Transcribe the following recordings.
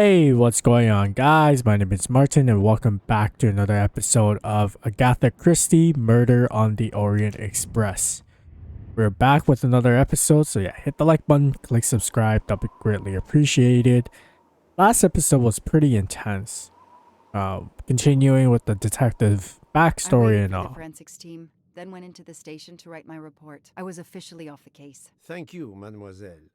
Hey, what's going on, guys? My name is Martin, and welcome back to another episode of Agatha Christie Murder on the Orient Express. We're back with another episode, so yeah, hit the like button, click subscribe, that'll be greatly appreciated. Last episode was pretty intense. Continuing with the detective I backstory waited and for the all. forensics team, then went into the station to write my report. I was officially off the case. Thank you, mademoiselle.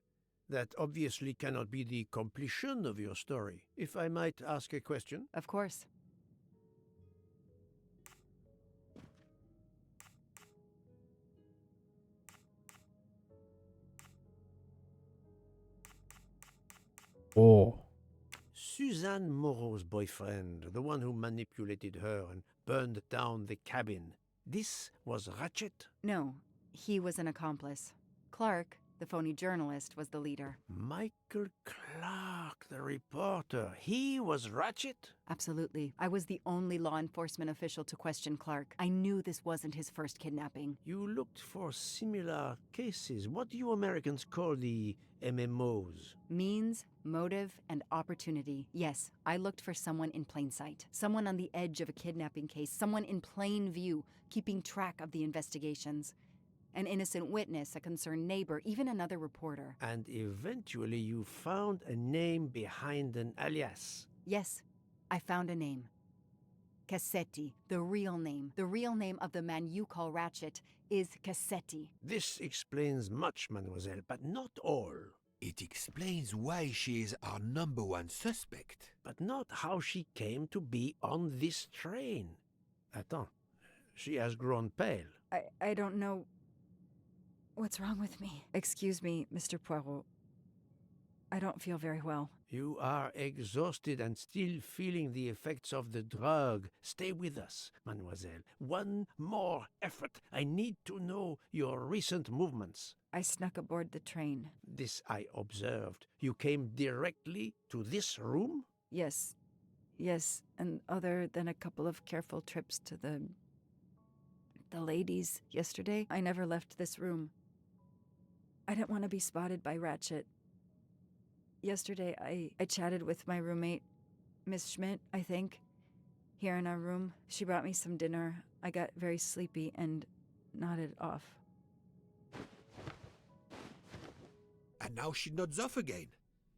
That obviously cannot be the completion of your story. If I might ask a question? Of course. Oh, Suzanne Moreau's boyfriend, the one who manipulated her and burned down the cabin, this was Ratchett? No, he was an accomplice. Clark, the phony journalist, was the leader. Michael Clark, the reporter. He was Ratchett? Absolutely. I was the only law enforcement official to question Clark. I knew this wasn't his first kidnapping. You looked for similar cases. What do you Americans call the MMOs? Means, motive, and opportunity. Yes, I looked for someone in plain sight. Someone on the edge of a kidnapping case. Someone in plain view, keeping track of the investigations. An innocent witness, a concerned neighbor, even another reporter. And eventually you found a name behind an alias. Yes, I found a name. Cassetti, the real name. The real name of the man you call Ratchett is Cassetti. This explains much, mademoiselle, but not all. It explains why she is our number one suspect. But not how she came to be on this train. Attends, she has grown pale. I don't know what's wrong with me. Excuse me, Mr. Poirot. I don't feel very well. You are exhausted and still feeling the effects of the drug. Stay with us, mademoiselle. One more effort. I need to know your recent movements. I snuck aboard the train. This I observed. You came directly to this room? Yes, and other than a couple of careful trips to the ladies yesterday, I never left this room. I didn't want to be spotted by Ratchett. Yesterday, I chatted with my roommate, Miss Schmidt, I think, here in our room. She brought me some dinner. I got very sleepy and nodded off. And now she nods off again.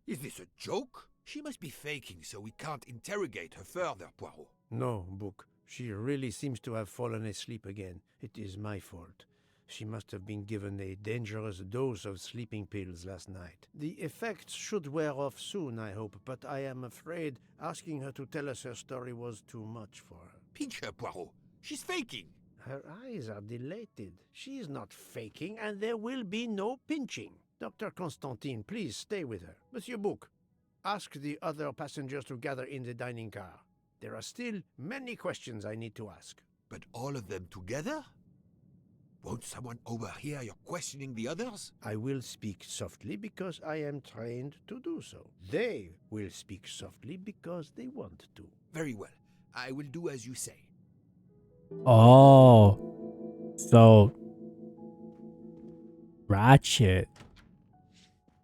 Is this a joke? She must be faking so we can't interrogate her further, Poirot. No, Book. She really seems to have fallen asleep again. It is my fault. She must have been given a dangerous dose of sleeping pills last night. The effects should wear off soon, I hope, but I am afraid asking her to tell us her story was too much for her. Pinch her, Poirot. She's faking. Her eyes are dilated. She is not faking, and there will be no pinching. Dr. Constantine, please stay with her. Monsieur Book, ask the other passengers to gather in the dining car. There are still many questions I need to ask. But all of them together? Won't someone overhear you questioning the others? I will speak softly because I am trained to do so. They will speak softly because they want to. Very well. I will do as you say. oh, so Ratchett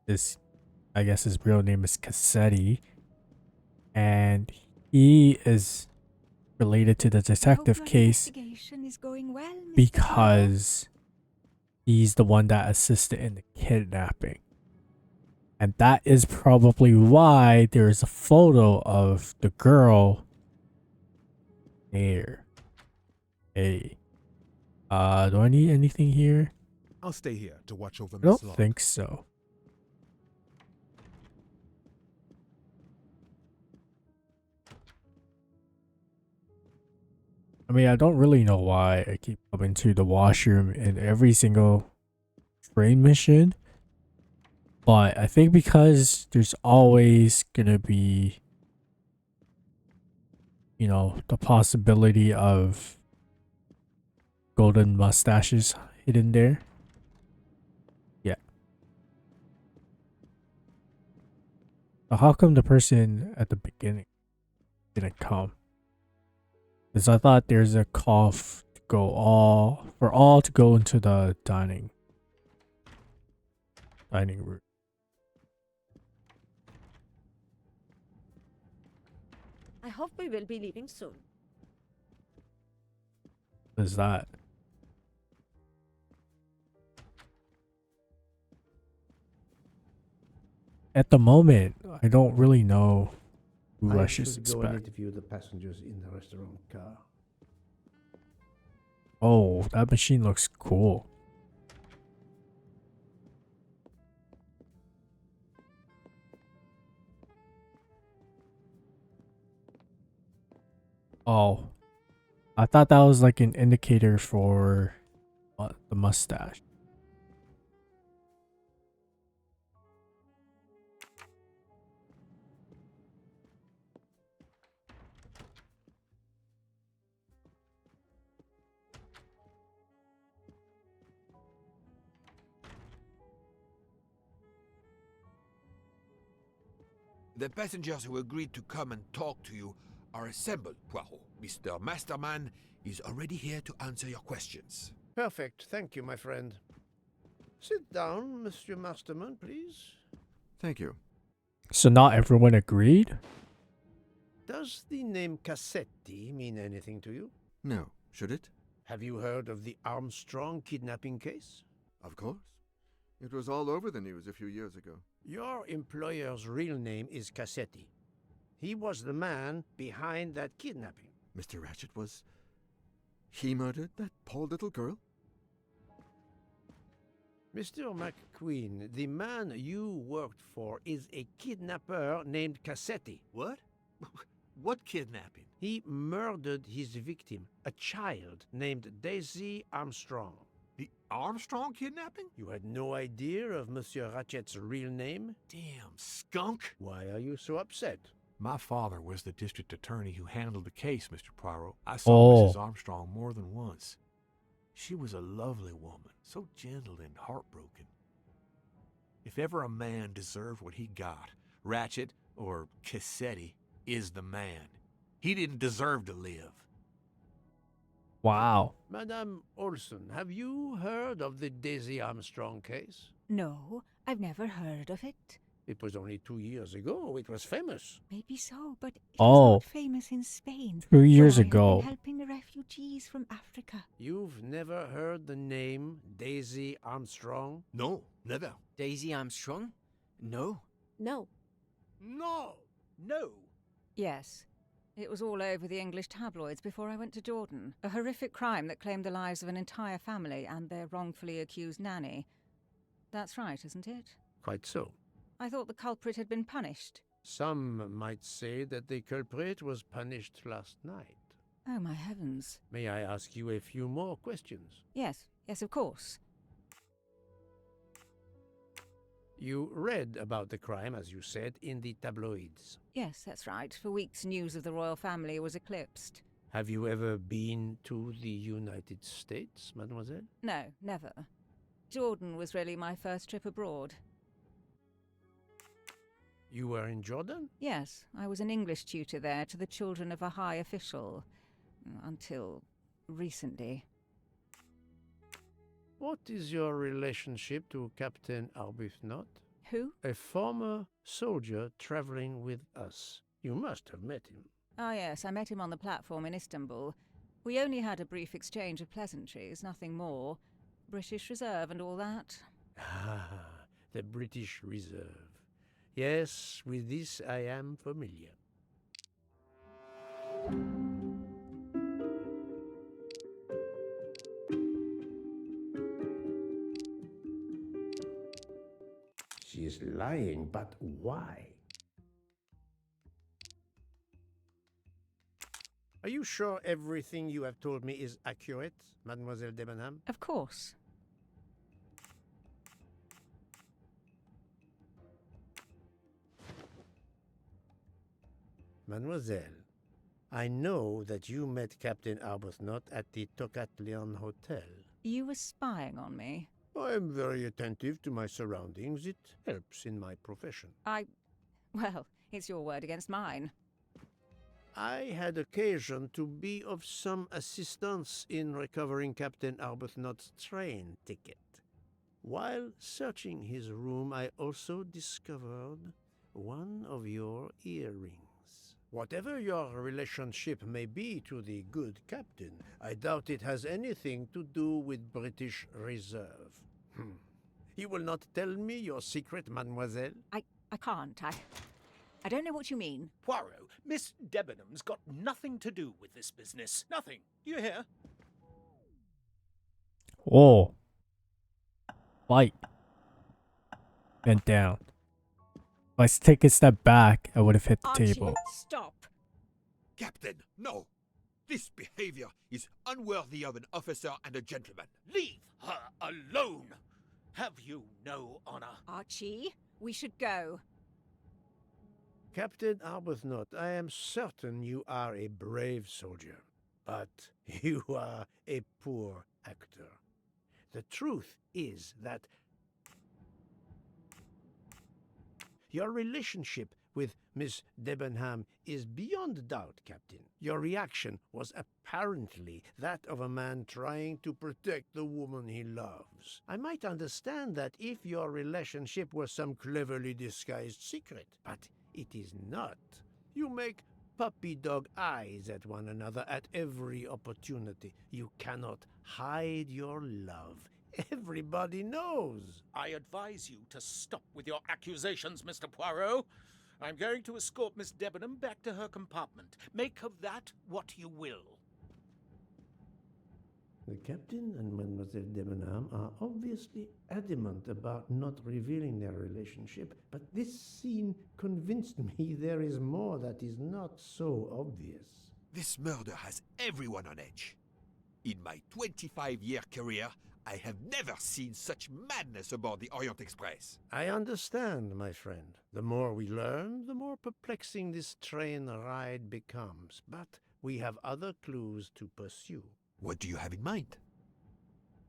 is, I guess his real name is Cassetti, and he is related to the detective case Is going well, Mr. because he's the one that assisted in the kidnapping. And that is probably why there is a photo of the girl there. Hey. Do I need anything here? I'll stay here to watch over I Miss don't Locke. think so. I mean, I don't really know why I keep coming to the washroom in every single train mission. But I think because there's always gonna be, you know, the possibility of golden mustaches hidden there. Yeah. But how come the person at the beginning didn't come? Because I thought there's a call to go for all to go into the dining room. I hope we will be leaving soon. What is that? At the moment, I don't really know who I should go and suspect. interview the passengers in the restaurant car. Oh, that machine looks cool. Oh, I thought that was like an indicator for the mustache. The passengers who agreed to come and talk to you are assembled, Poirot. Mr. Masterman is already here to answer your questions. Perfect. Thank you, my friend. Sit down, Monsieur Masterman, please. Thank you. So not everyone agreed? Does the name Cassetti mean anything to you? No, should it? Have you heard of the Armstrong kidnapping case? Of course. It was all over the news a few years ago. Your employer's real name is Cassetti. He was the man behind that kidnapping. Mr. Ratchett was... He murdered that poor little girl? Mr. McQueen, the man you worked for is a kidnapper named Cassetti. What? What kidnapping? He murdered his victim, a child named Daisy Armstrong. The Armstrong kidnapping? You had no idea of Monsieur Ratchett's real name? Damn skunk! Why are you so upset? My father was the district attorney who handled the case, Mr. Poirot. I saw Mrs. Armstrong more than once. She was a lovely woman, so gentle and heartbroken. If ever a man deserved what he got, Ratchett, or Cassetti, is the man. He didn't deserve to live. Wow. Madame Olson, have you heard of the Daisy Armstrong case? No, I've never heard of it. It was only 2 years ago. It was famous. Maybe so, but it Oh. was not famous in Spain. 2 years where I have ago. been helping the refugees from Africa. You've never heard the name Daisy Armstrong? No, never. Daisy Armstrong? No. No. No! No! Yes. It was all over the English tabloids before I went to Jordan. A horrific crime that claimed the lives of an entire family and their wrongfully accused nanny. That's right, isn't it? Quite so. I thought the culprit had been punished. Some might say that the culprit was punished last night. Oh, my heavens. May I ask you a few more questions? Yes, of course. You read about the crime, as you said, in the tabloids. Yes, that's right. For weeks, news of the royal family was eclipsed. Have you ever been to the United States, mademoiselle? No, never. Jordan was really my first trip abroad. You were in Jordan? Yes, I was an English tutor there to the children of a high official. Until recently. What is your relationship to Captain Arbuthnot? Who? A former soldier traveling with us. You must have met him. Ah, yes, I met him on the platform in Istanbul. We only had a brief exchange of pleasantries, nothing more. British Reserve and all that. Ah, the British Reserve. Yes, with this I am familiar. She is lying, but why? Are you sure everything you have told me is accurate, Mademoiselle Debenham? Of course. Mademoiselle, I know that you met Captain Arbuthnot at the Tocatlian Hotel. You were spying on me. I am very attentive to my surroundings. It helps in my profession. Well, it's your word against mine. I had occasion to be of some assistance in recovering Captain Arbuthnot's train ticket. While searching his room, I also discovered one of your earrings. Whatever your relationship may be to the good captain, I doubt it has anything to do with British Reserve. You will not tell me your secret, mademoiselle? I can't. I don't know what you mean. Poirot, Miss Debenham's got nothing to do with this business. Nothing. Do you hear? Oh. Fight. Bent down. If I take a step back, I would have hit the Archie, table. stop. Captain, no! This behavior is unworthy of an officer and a gentleman. Leave her alone. Have you no honor? Archie, we should go. Captain Arbuthnot, I am certain you are a brave soldier, but you are a poor actor. The truth is that your relationship with Miss Debenham is beyond doubt, Captain. Your reaction was apparently that of a man trying to protect the woman he loves. I might understand that if your relationship were some cleverly disguised secret, but it is not. You make puppy dog eyes at one another at every opportunity. You cannot hide your love. Everybody knows. I advise you to stop with your accusations, Mr. Poirot. I'm going to escort Miss Debenham back to her compartment. Make of that what you will. The captain and Mademoiselle Debenham are obviously adamant about not revealing their relationship, but this scene convinced me there is more that is not so obvious. This murder has everyone on edge. In my 25-year career, I have never seen such madness aboard the Orient Express. I understand, my friend. The more we learn, the more perplexing this train ride becomes. But we have other clues to pursue. What do you have in mind?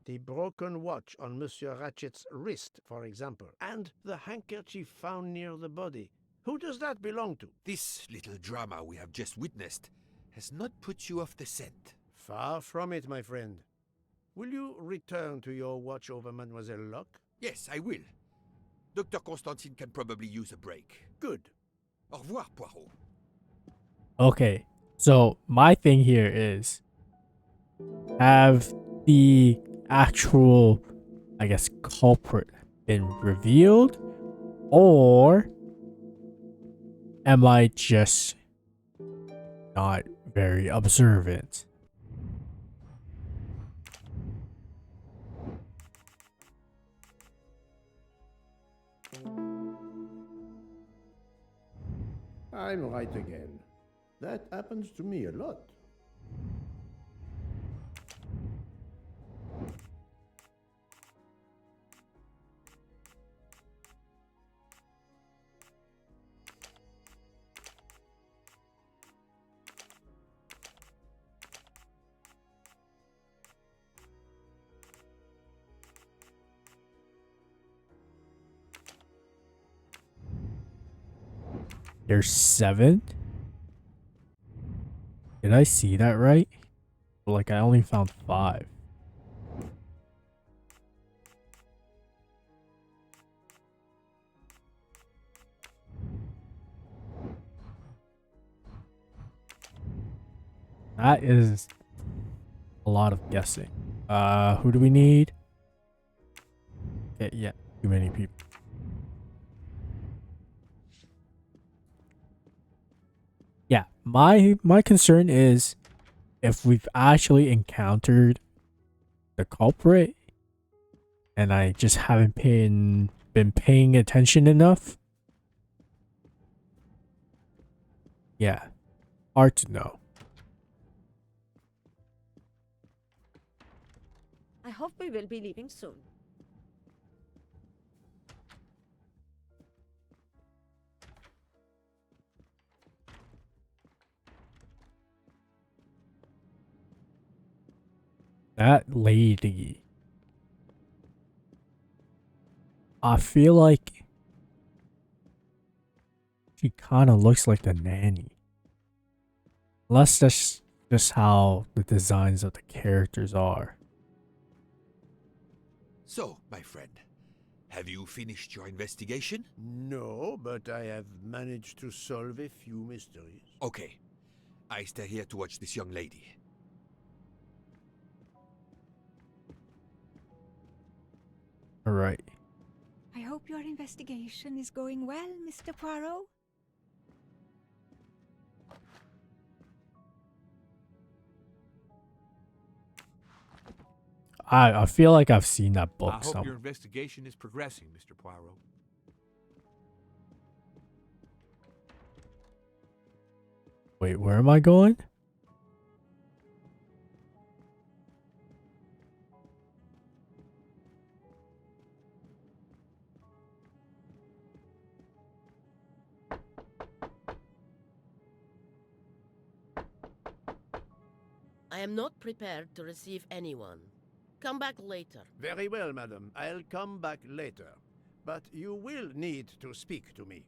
The broken watch on Monsieur Ratchett's wrist, for example, and the handkerchief found near the body. Who does that belong to? This little drama we have just witnessed has not put you off the scent. Far from it, my friend. Will you return to your watch over Mademoiselle Locke? Yes, I will. Dr. Constantine can probably use a break. Good. Au revoir, Poirot. Okay, so my thing here is, have the actual, I guess, culprit been revealed, or am I just not very observant? I'm right again. That happens to me a lot. There's 7? Did I see that right? Like, I only found 5. That is a lot of guessing. Who do we need? Okay, yeah, too many people. Yeah, my concern is if we've actually encountered the culprit and I just haven't been paying attention enough. Yeah, hard to know. I hope we will be leaving soon. That lady. I feel like she kind of looks like the nanny. Unless that's just how the designs of the characters are. So, my friend, Have you finished your investigation? No, but I have managed to solve a few mysteries. Okay. I stay here to watch this young lady. All right. I hope your investigation is going well, Mr. Poirot. I feel like I've seen that book I hope somewhere. your investigation is progressing, Mr. Poirot. Wait, where am I going? I am not prepared to receive anyone. Come back later. Very well, madam. I'll come back later. But you will need to speak to me.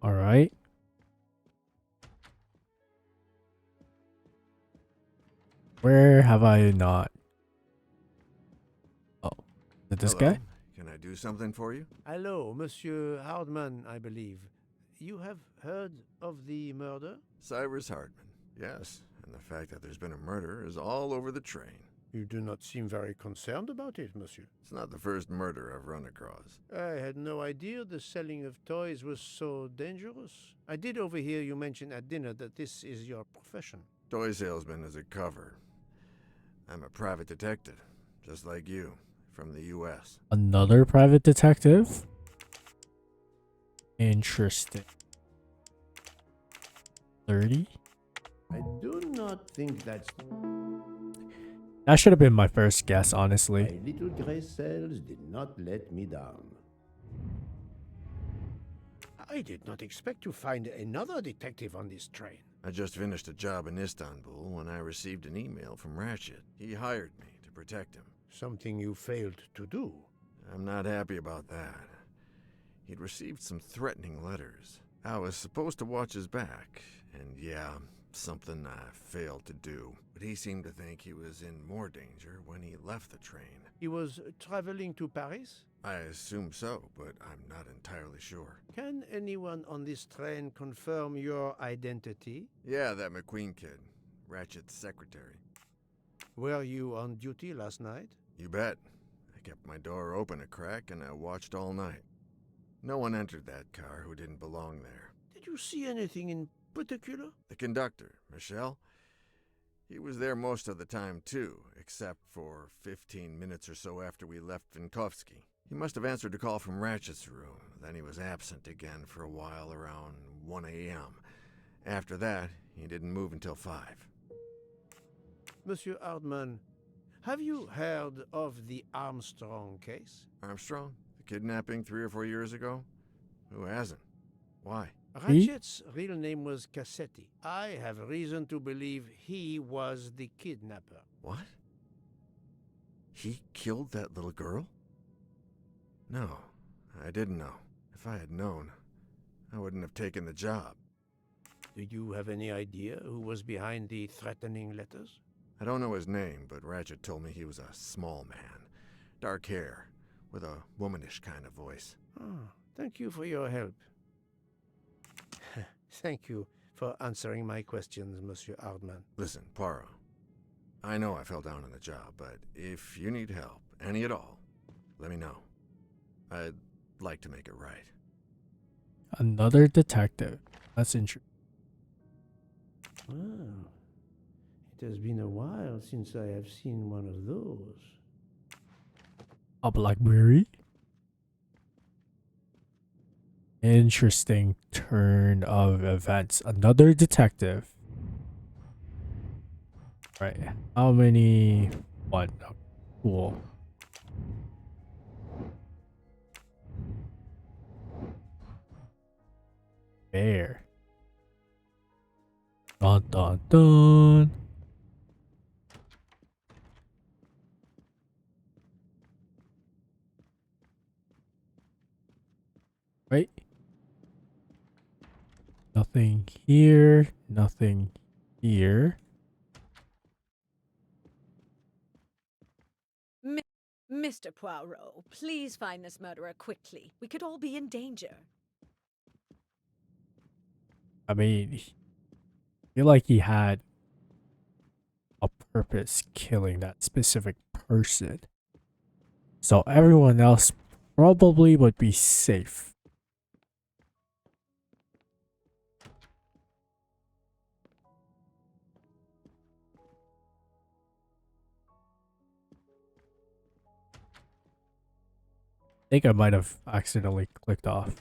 All right. Where have I not? Oh, is it this Hello. guy? Can I do something for you? Hello, Monsieur Hardman, I believe. You have heard of the murder? Cyrus Hardman. Yes, and the fact that there's been a murder is all over the train. You do not seem very concerned about it, monsieur. It's not the first murder I've run across. I had no idea the selling of toys was so dangerous. I did overhear you mention at dinner that this is your profession. Toy salesman is a cover. I'm a private detective, just like you, from the U.S. Another private detective? Interesting. 30? I do not think that's... That should have been my first guess, honestly. My little gray cells did not let me down. I did not expect to find another detective on this train. I just finished a job in Istanbul when I received an email from Ratchett. He hired me to protect him. Something you failed to do. I'm not happy about that. He'd received some threatening letters. I was supposed to watch his back, and yeah, something I failed to do. But he seemed to think he was in more danger when he left the train. He was traveling to Paris? I assume so, but I'm not entirely sure. Can anyone on this train confirm your identity? Yeah, that McQueen kid, Ratchett's secretary. Were you on duty last night? You bet. I kept my door open a crack and I watched all night. No one entered that car who didn't belong there. Did you see anything in particular? The conductor, Michel, he was there most of the time too, except for 15 minutes or so after we left Vinkovsky. He must have answered a call from Ratchett's room, then he was absent again for a while around 1 a.m. After that, he didn't move until 5. Monsieur Hardman, have you heard of the Armstrong case? Armstrong? The kidnapping 3 or 4 years ago? Who hasn't? Why? Ratchett's real name was Cassetti. I have reason to believe he was the kidnapper. What? He killed that little girl? No, I didn't know. If I had known, I wouldn't have taken the job. Do you have any idea who was behind the threatening letters? I don't know his name, but Ratchett told me he was a small man. Dark hair, with a womanish kind of voice. Oh, thank you for your help. Thank you for answering my questions, Monsieur Hardman. Listen, Poirot, I know I fell down on the job, but if you need help, any at all, let me know. I'd like to make it right. Another detective. That's interesting. Well, it has been a while since I have seen one of those. A Blackberry? Interesting turn of events. Another detective. Right. How many? One. Oh, cool. Bear. Dun dun dun. Right. Nothing here. Nothing here. Mr. Poirot, please find this murderer quickly. We could all be in danger. I mean, I feel like he had a purpose killing that specific person. So everyone else probably would be safe. I think I might have accidentally clicked off.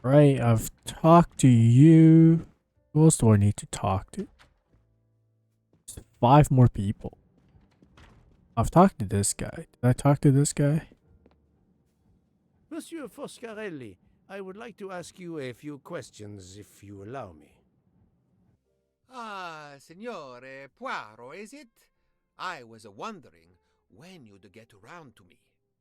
Right, I've talked to you. Who else do I need to talk to? There's 5 more people. I've talked to this guy. Did I talk to this guy? Monsieur Foscarelli, I would like to ask you a few questions, if you allow me. Ah, Signore Poirot, is it? I was wondering when you'd get around to me.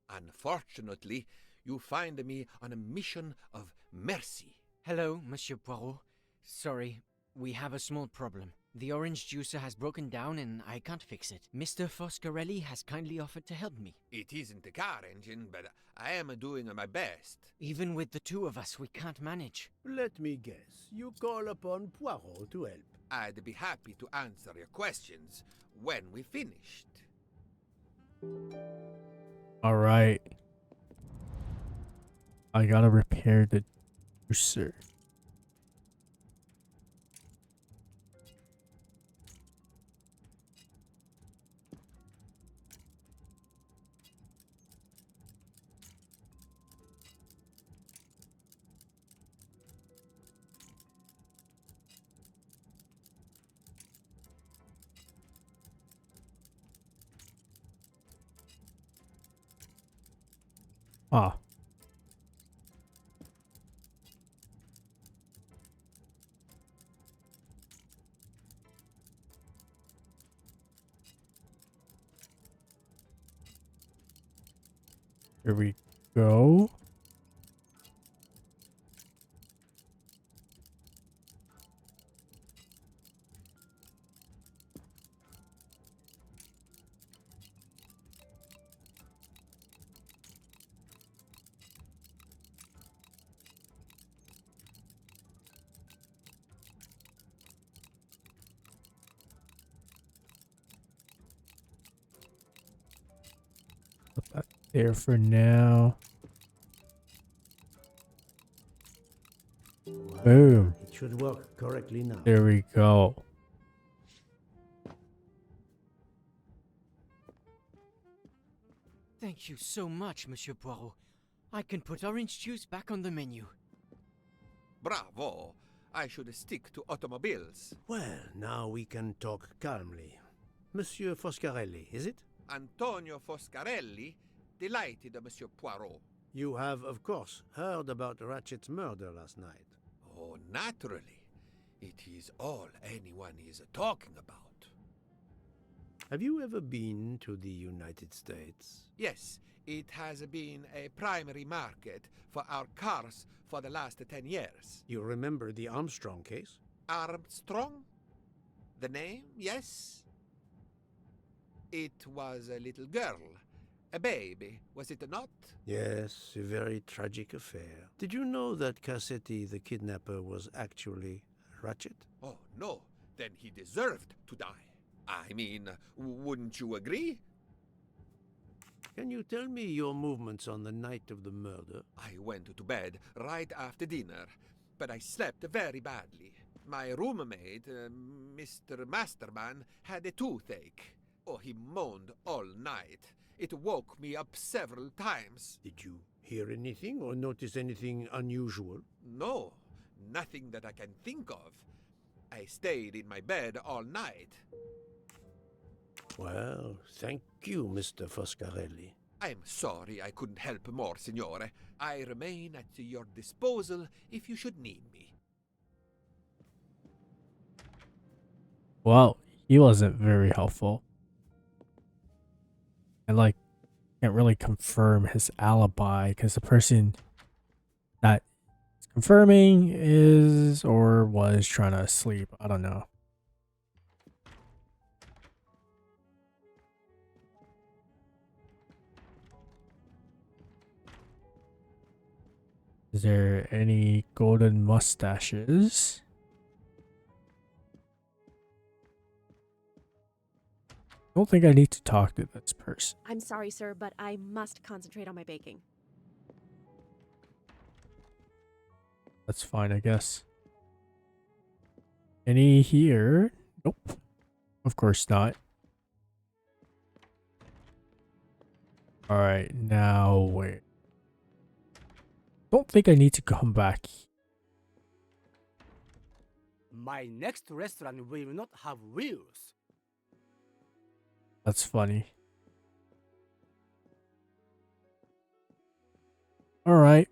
Unfortunately, you find me on a mission of mercy. Hello, Monsieur Poirot. Sorry, we have a small problem. The orange juicer has broken down and I can't fix it. Mr. Foscarelli has kindly offered to help me. It isn't a car engine, but I am doing my best. Even with the 2 of us, we can't manage. Let me guess. You call upon Poirot to help. I'd be happy to answer your questions when we finished. Alright. I gotta repair the juicer. Ah. Here we go. Put that there for now. Boom. It should work correctly now. There we go. Thank you so much, Monsieur Poirot. I can put orange juice back on the menu. Bravo! I should stick to automobiles. Well, now we can talk calmly. Monsieur Foscarelli, is it? Antonio Foscarelli, delighted, Monsieur Poirot. You have, of course, heard about Ratchett's murder last night. Oh, naturally. It is all anyone is talking about. Have you ever been to the United States? Yes, it has been a primary market for our cars for the last 10 years. You remember the Armstrong case? Armstrong? The name, yes? It was a little girl. A baby, was it not? Yes, a very tragic affair. Did you know that Cassetti, the kidnapper, was actually Ratchett? Oh, no. Then he deserved to die. I mean, wouldn't you agree? Can you tell me your movements on the night of the murder? I went to bed right after dinner, but I slept very badly. My roommate, Mr. Masterman, had a toothache. Oh, he moaned all night. It woke me up several times. Did you hear anything or notice anything unusual? No, nothing that I can think of. I stayed in my bed all night. Well, thank you, Mr. Foscarelli. I'm sorry I couldn't help more, Signore. I remain at your disposal if you should need me. Well, he wasn't very helpful. I can't really confirm his alibi because the person that is confirming is or was trying to sleep. I don't know. Is there any golden mustaches? I don't think I need to talk to this person. I'm sorry, sir, but I must concentrate on my baking. That's fine, I guess. Any here? Nope. Of course not. Alright, now wait. Don't think I need to come back. My next restaurant will not have wheels. That's funny. Alright.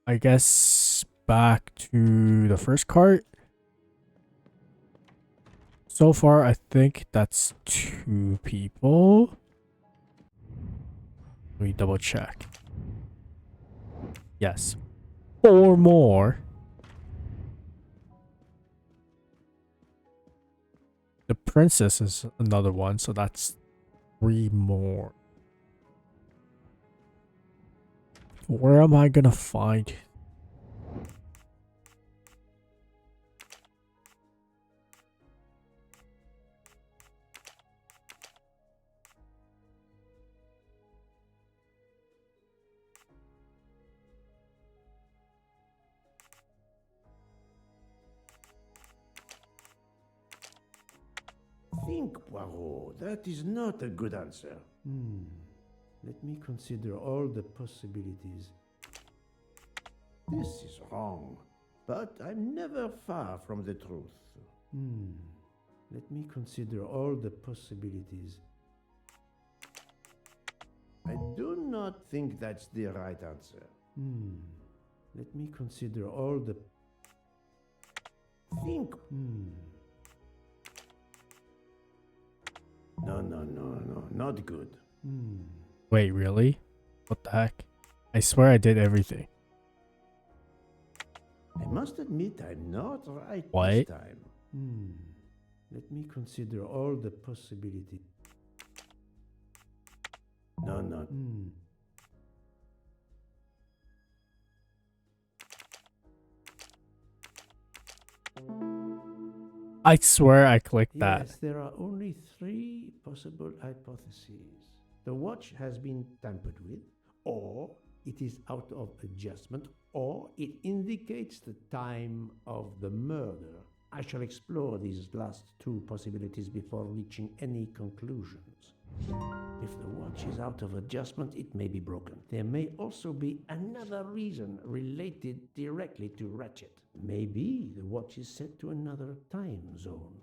I guess back to the first cart. So far, I think that's 2 people. Let me double check. Yes. 4 more. The princess is another one, so that's 3 more. Where am I gonna find? Think, Poirot. That is not a good answer. Let me consider all the possibilities. This is wrong, but I'm never far from the truth. Let me consider all the possibilities. I do not think that's the right answer. Let me consider all the... Think. No, not good. Wait, really? What the heck? I swear I did everything. I must admit I'm not right What? this time. Let me consider all the possibilities. No. I swear I clicked that. Yes, there are only 3 possible hypotheses. The watch has been tampered with, or it is out of adjustment, or it indicates the time of the murder. I shall explore these last 2 possibilities before reaching any conclusions. If the watch is out of adjustment, it may be broken. There may also be another reason related directly to Ratchett. Maybe the watch is set to another time zone.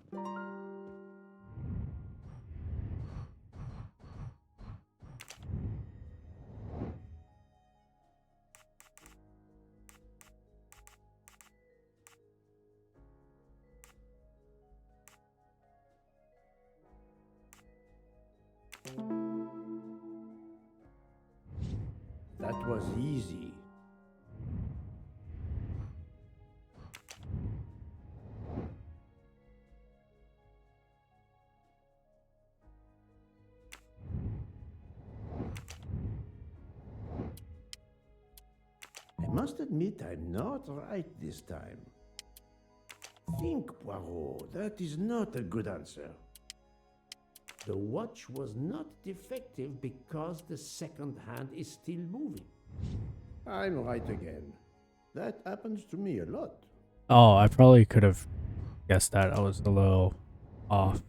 That was easy. I must admit I'm not right this time. Think, Poirot. That is not a good answer. The watch was not defective because the second hand is still moving. I'm right again. That happens to me a lot. Oh, I probably could have guessed that. I was a little off.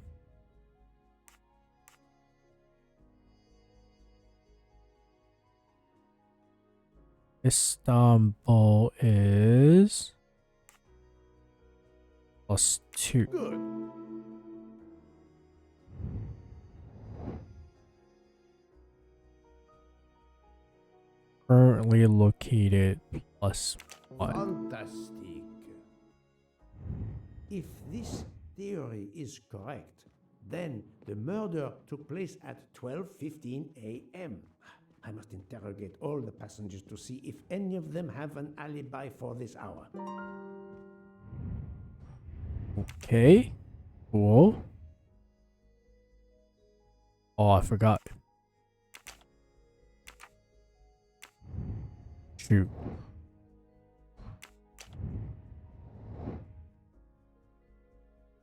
Istanbul is +2. Good. Currently located +1. Fantastic. If this theory is correct, then the murder took place at 12:15 a.m. I must interrogate all the passengers to see if any of them have an alibi for this hour. Okay. Cool. Oh, I forgot. Shoot.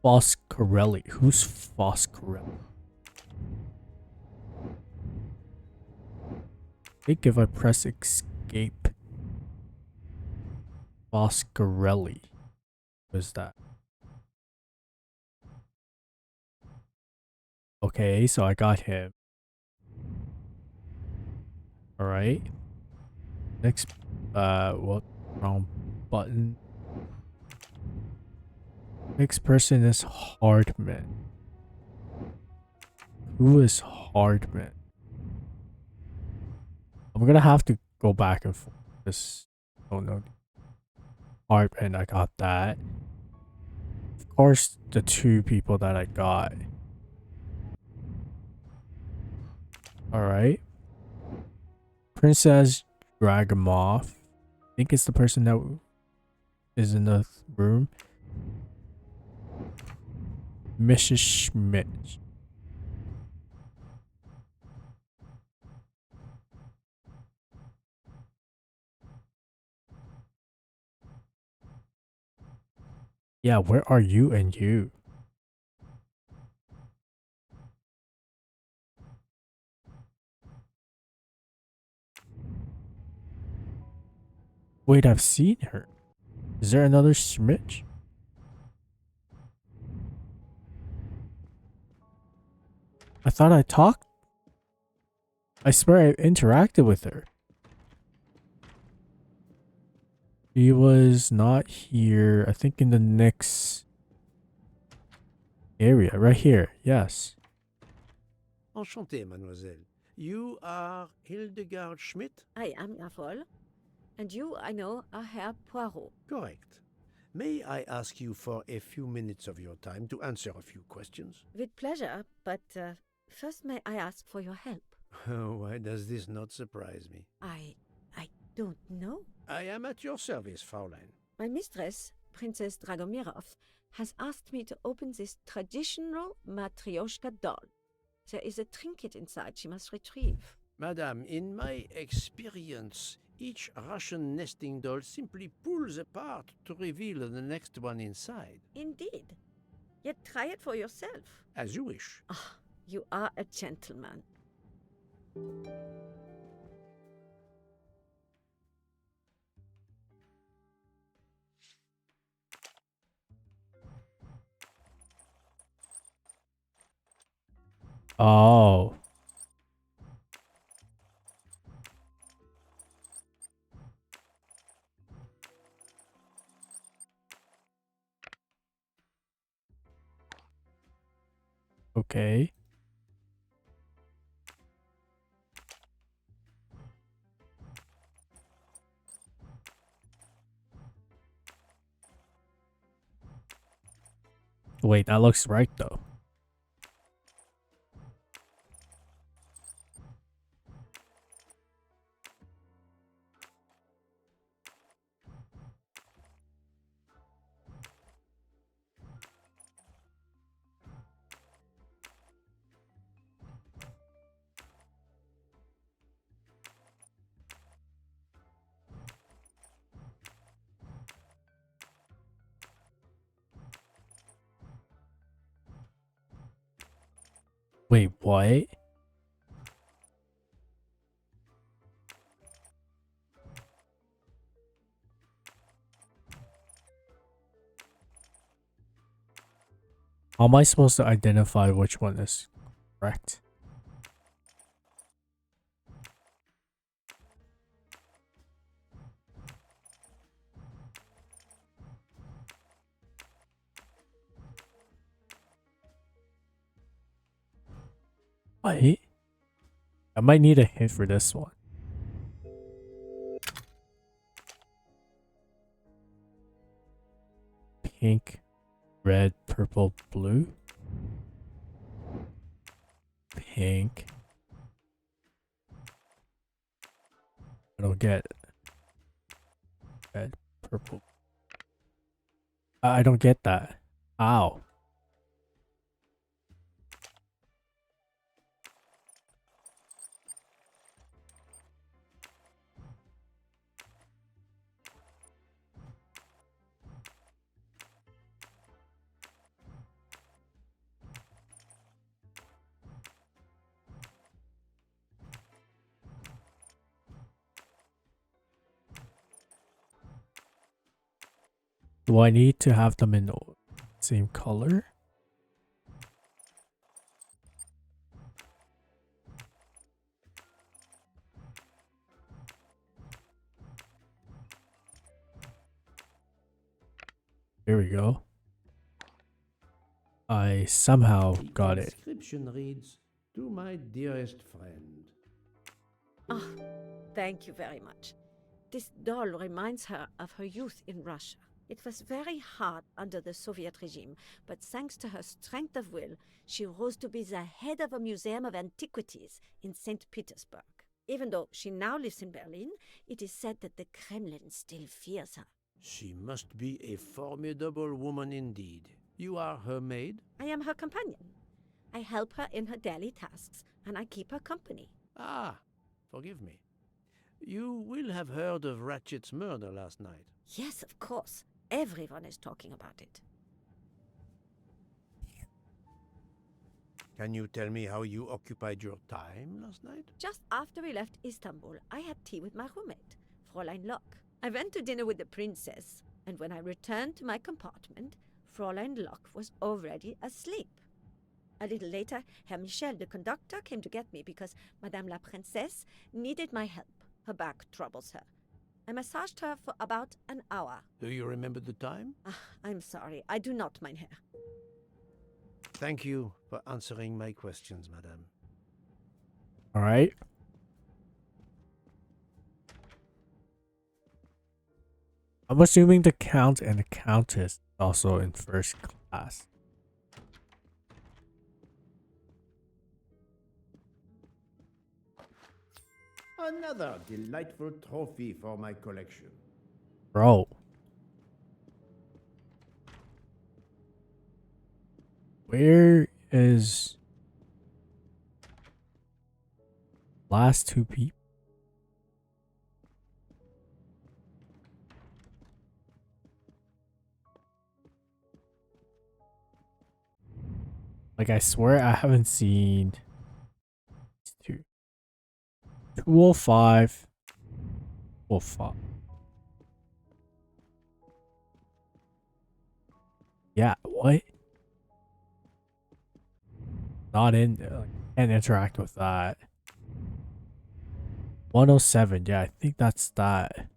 Foscarelli. Who's Foscarelli? I think if I press escape. Foscarelli. What is that? Okay, so I got him. Alright. Next, what? Wrong button. Next person is Hardman. Who is Hardman? I'm gonna have to go back and forth. Just don't know. Hardman, I got that. Of course, the two people that I got. Alright. Princess Dragomoff. I think it's the person that is in the room. Mrs. Schmidt. Yeah, where are you and you? Wait, I've seen her. Is there another Schmidt? I thought I talked. I swear I interacted with her. She was not here. I think in the next area. Right here. Yes. Enchanté, mademoiselle. You are Hildegard Schmidt? I am Erfol. And you, I know, are Herr Poirot. Correct. May I ask you for a few minutes of your time to answer a few questions? With pleasure, but first may I ask for your help? Why does this not surprise me? I don't know. I am at your service, Fraulein. My mistress, Princess Dragomirov, has asked me to open this traditional Matryoshka doll. There is a trinket inside she must retrieve. Madame, in my experience, each Russian nesting doll simply pulls apart to reveal the next one inside. Indeed. Yet try it for yourself. As you wish. Ah, you are a gentleman. Oh. Okay. Wait, that looks right though. Wait, what? How am I supposed to identify which one is correct? Wait. I might need a hint for this one. Pink, red, purple, blue. Pink. I don't get it. Red, purple. I don't get that. Ow. Do I need to have them in the same color? Here we go. I somehow got it. The inscription reads, "To my dearest friend." Oh, thank you very much. This doll reminds her of her youth in Russia. It was very hard under the Soviet regime, but thanks to her strength of will, she rose to be the head of a museum of antiquities in St. Petersburg. Even though she now lives in Berlin, it is said that the Kremlin still fears her. She must be a formidable woman indeed. You are her maid? I am her companion. I help her in her daily tasks, and I keep her company. Ah, forgive me. You will have heard of Ratchett's murder last night. Yes, of course. Everyone is talking about it. Can you tell me how you occupied your time last night? Just after we left Istanbul, I had tea with my roommate, Fräulein Locke. I went to dinner with the princess, and when I returned to my compartment, Fräulein Locke was already asleep. A little later, Herr Michel, the conductor, came to get me because Madame la Princesse needed my help. Her back troubles her. I massaged her for about an hour. Do you remember the time? I'm sorry, I do not, mein Herr. Thank you for answering my questions, madame. All right. I'm assuming the Count and the Countess also in first class. Another delightful trophy for my collection. Bro. Where is last two people? Like, I swear I haven't seen 205. 205. Yeah, what? Not in. Can't interact with that. 107. Yeah, I think that's that.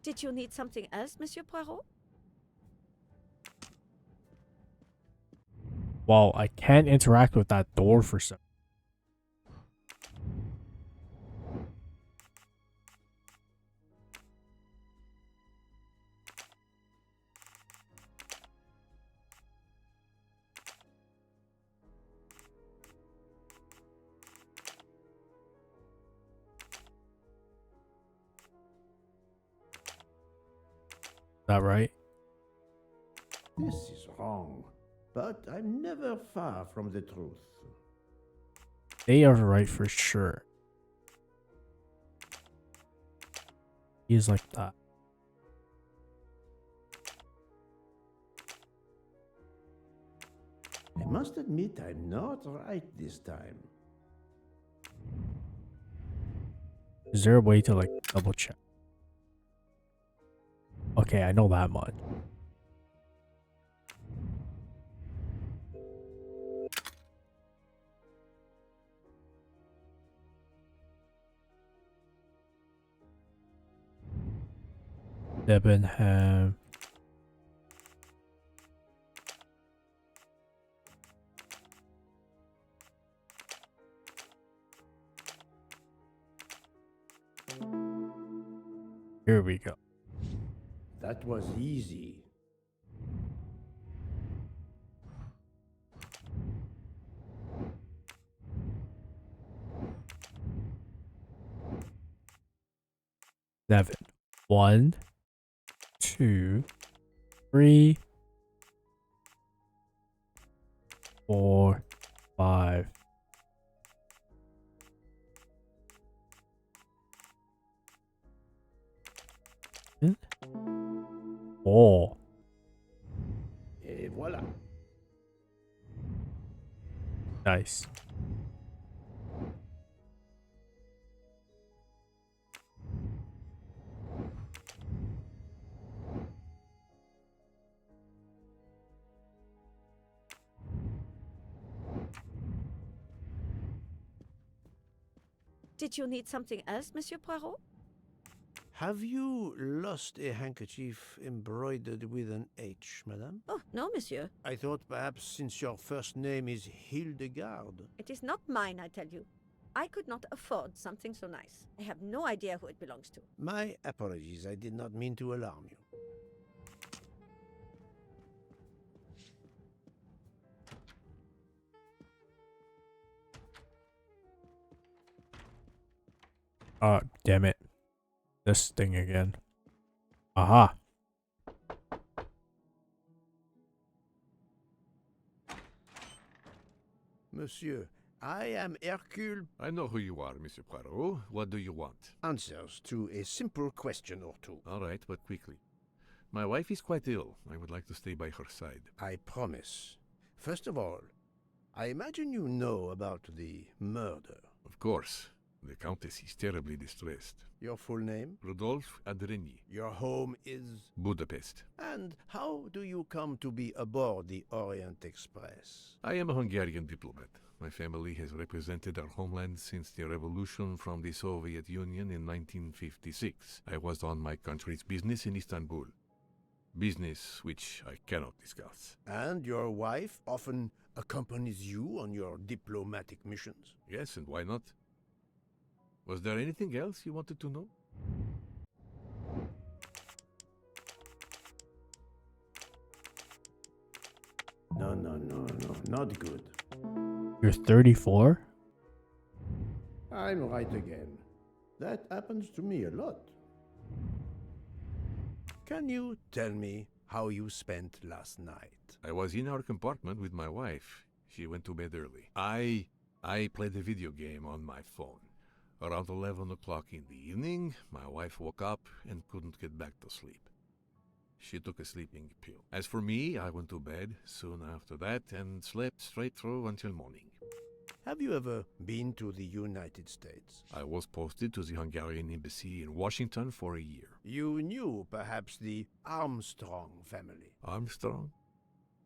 Did you need something else, Monsieur Poirot? Well, I can't interact with that door for some. Is that right? This is wrong, but I'm never far from the truth. They are right for sure. He's like that. I must admit I'm not right this time. Is there a way to like double check? Okay, I know that much. Debenham. Here we go. That was easy. Seven. 1, 2, 3, 4, 5. Oh. Et voilà. Nice. Did you need something else, Monsieur Poirot? Have you lost a handkerchief embroidered with an H, madame? Oh, no, monsieur. I thought perhaps since your first name is Hildegard. It is not mine, I tell you. I could not afford something so nice. I have no idea who it belongs to. My apologies, I did not mean to alarm you. Damn it. This thing again. Aha. Monsieur, I am Hercule. I know who you are, Monsieur Poirot. What do you want? Answers to a simple question or two. All right, but quickly. My wife is quite ill. I would like to stay by her side. I promise. First of all, I imagine you know about the murder. Of course. The Countess is terribly distressed. Your full name? Rodolphe Adreny. Your home is? Budapest. And how do you come to be aboard the Orient Express? I am a Hungarian diplomat. My family has represented our homeland since the revolution from the Soviet Union in 1956. I was on my country's business in Istanbul. Business which I cannot discuss. And your wife often accompanies you on your diplomatic missions? Yes, and why not? Was there anything else you wanted to know? No, not good. You're 34? I'm right again. That happens to me a lot. Can you tell me how you spent last night? I was in our compartment with my wife. She went to bed early. I played a video game on my phone. Around 11 o'clock in the evening, my wife woke up and couldn't get back to sleep. She took a sleeping pill. As for me, I went to bed soon after that and slept straight through until morning. Have you ever been to the United States? I was posted to the Hungarian embassy in Washington for a year. You knew perhaps the Armstrong family. Armstrong?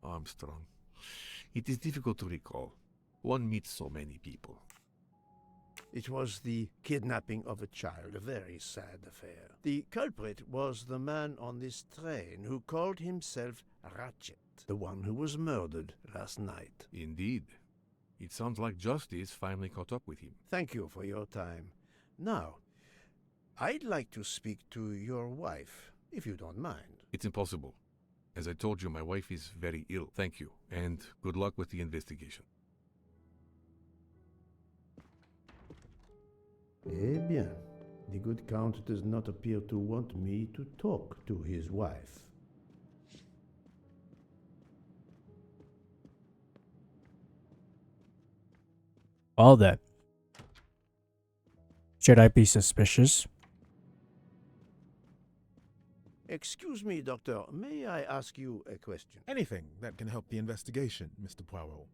Armstrong. It is difficult to recall. One meets so many people. It was the kidnapping of a child, a very sad affair. The culprit was the man on this train who called himself Ratchett, the one who was murdered last night. Indeed. It sounds like justice finally caught up with him. Thank you for your time. Now, I'd like to speak to your wife, if you don't mind. It's impossible. As I told you, my wife is very ill. Thank you, and good luck with the investigation. Eh bien, the good Count does not appear to want me to talk to his wife. Well then. Should I be suspicious? Excuse me, Doctor, may I ask you a question? Anything that can help the investigation, Mr. Poirot.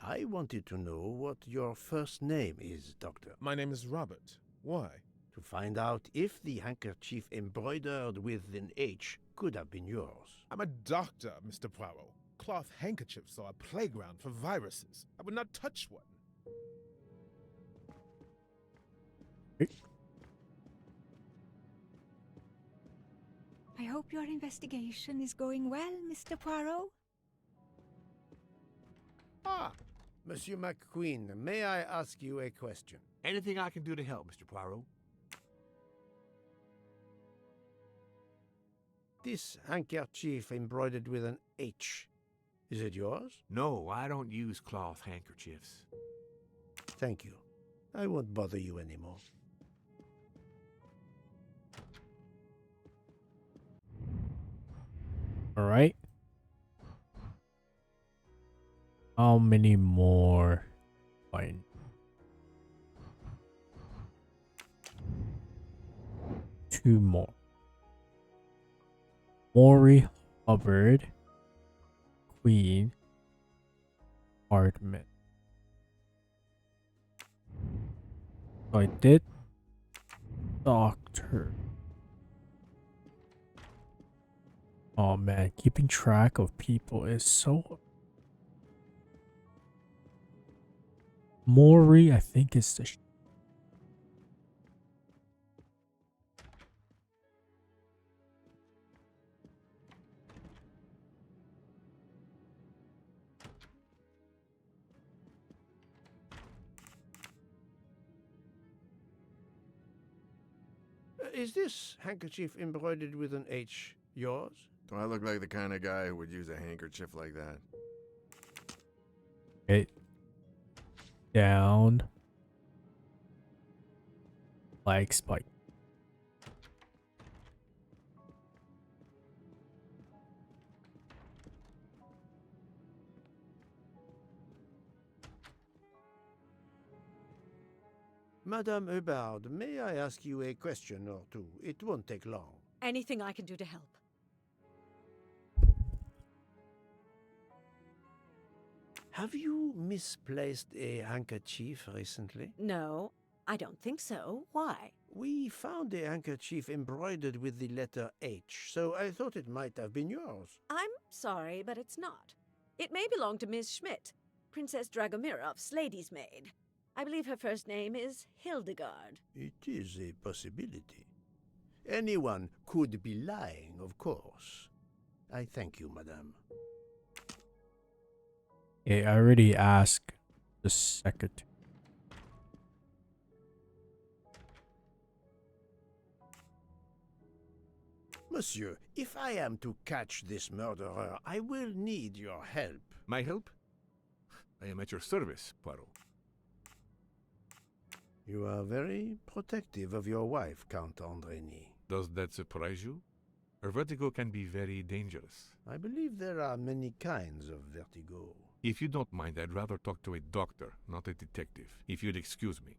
I wanted to know what your first name is, Doctor. My name is Robert. Why? To find out if the handkerchief embroidered with an H could have been yours. I'm a doctor, Mr. Poirot. Cloth handkerchiefs are a playground for viruses. I would not touch one. I hope your investigation is going well, Mr. Poirot. Ah, Monsieur McQueen, may I ask you a question? Anything I can do to help, Mr. Poirot? This handkerchief embroidered with an H, is it yours? No, I don't use cloth handkerchiefs. Thank you. I won't bother you anymore. All right. How many more? Fine. Two more. Maury Hubbard, Queen, Hardman. So I did Doctor. Oh man, keeping track of people is so... Maury, I think, is the is this handkerchief embroidered with an H yours? Do I look like the kind of guy who would use a handkerchief like that? Okay. Down. Like spike. Madame Hubbard, may I ask you a question or two? It won't take long. Anything I can do to help. Have you misplaced a handkerchief recently? No, I don't think so. Why? We found a handkerchief embroidered with the letter H, so I thought it might have been yours. I'm sorry, but it's not. It may belong to Miss Schmidt, Princess Dragomirov's lady's maid. I believe her first name is Hildegard. It is a possibility. Anyone could be lying, of course. I thank you, madame. Okay, I already asked the secretary. Monsieur, if I am to catch this murderer, I will need your help. My help? I am at your service, Poirot. You are very protective of your wife, Count Andreny. Does that surprise you? Her vertigo can be very dangerous. I believe there are many kinds of vertigo. If you don't mind, I'd rather talk to a doctor, not a detective, if you'd excuse me.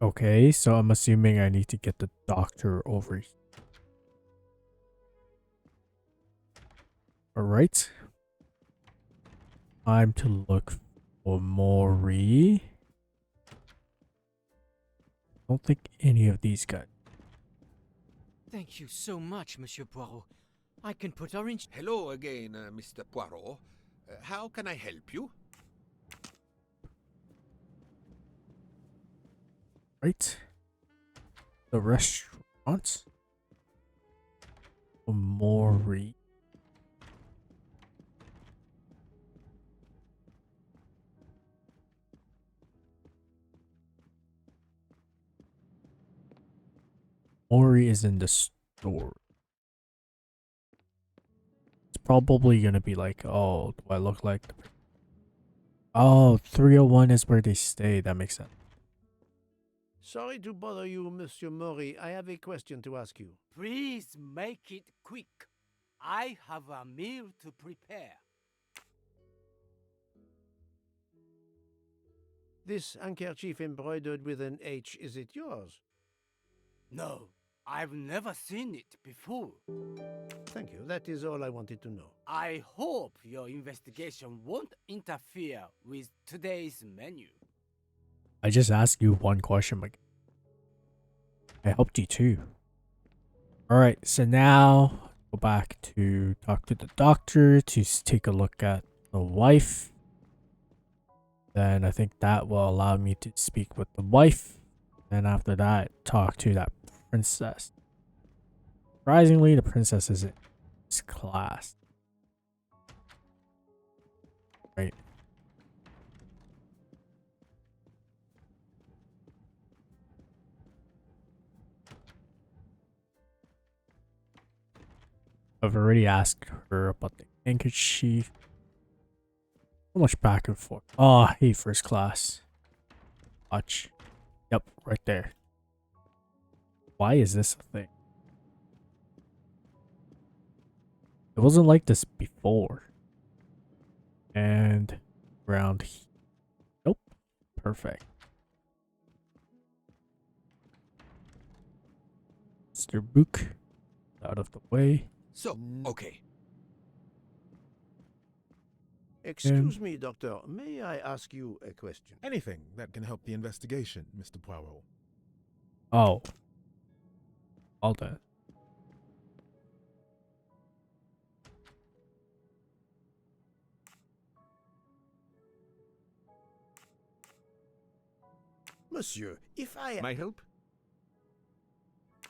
Okay, so I'm assuming I need to get the doctor over here. Alright. Time to look for Maury. Don't think any of these guys. Thank you so much, Monsieur Poirot. I can put orange... Hello again, Mr. Poirot. How can I help you? Right. The restaurant. Maury. Maury is in the store. It's probably gonna be like, oh, do I look like... Oh, 301 is where they stay. That makes sense. Sorry to bother you, Monsieur Maury. I have a question to ask you. Please make it quick. I have a meal to prepare. This handkerchief embroidered with an H, is it yours? No, I've never seen it before. Thank you. That is all I wanted to know. I hope your investigation won't interfere with today's menu. I just asked you one question, but I helped you too. Alright, so now go back to talk to the doctor to take a look at the wife. Then I think that will allow me to speak with the wife. And after that, talk to that princess. Surprisingly, the princess is in this class. Right. I've already asked her about the handkerchief. So much back and forth. Oh, I hate first class. Watch. Yep, right there. Why is this a thing? It wasn't like this before. And around here. Nope. Perfect. Mr. Book. Out of the way. So, okay. Excuse me, Doctor. May I ask you a question? Anything that can help the investigation, Mr. Poirot. Oh. All that. Monsieur, if I... My help?